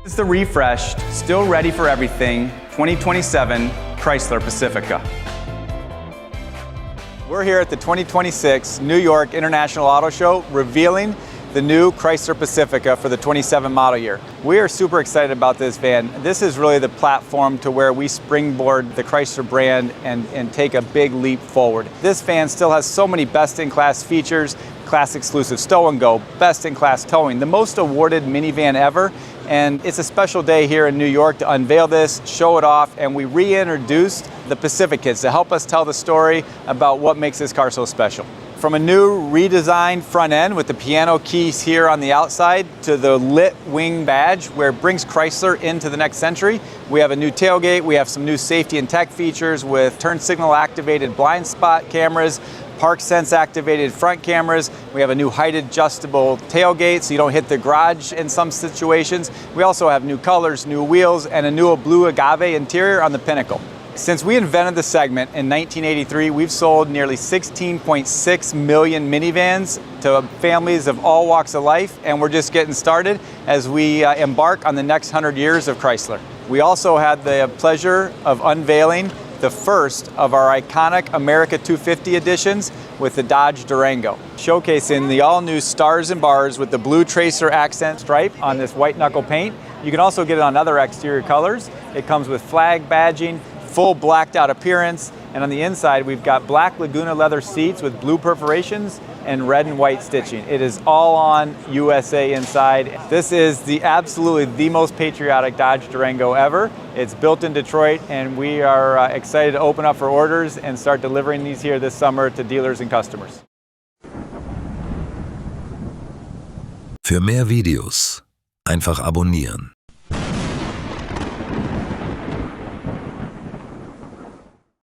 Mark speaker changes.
Speaker 1: It's the refreshed, still ready for everything, 2027 Chrysler Pacifica. We're here at the 2026 New York International Auto Show revealing the new Chrysler Pacifica for the 27 model year. We are super excited about this van. This is really the platform to where we springboard the Chrysler brand and take a big leap forward. This van still has so many best-in-class features, class exclusive stow and go, best-in-class towing, the most awarded minivan ever. And it's a special day here in New York to unveil this, show it off, and we reintroduced the Pacificas to help us tell the story about what makes this car so special. From a new redesigned front end with the piano keys here on the outside to the lit wing badge where it brings Chrysler into the next century. We have a new tailgate, we have some new safety and tech features with turn signal activated blind spot cameras, Park Sense activated front cameras. We have a new height adjustable tailgate so you don't hit the garage in some situations. We also have new colors, new wheels, and a new blue agave interior on the Pinnacle. Since we invented the segment in 1983, we've sold nearly 16.6 million minivans to families of all walks of life, and we're just getting started as we embark on the next 100 years of Chrysler. We also had the pleasure of unveiling the first of our iconic America 250 editions with the Dodge Durango, showcasing the all-new stars and bars with the blue tracer accent stripe on this white knuckle paint. You can also get it on other exterior colors. It comes with flag badging, full blacked out appearance, and on the inside we've got black Laguna leather seats with blue perforations and red and white stitching. It is all on USA inside. This is absolutely the most patriotic Dodge Durango ever. It's built in Detroit, and we are excited to open up for orders and start delivering these here this summer to dealers and customers.
Speaker 2: Für mehr Videos einfach abonnieren.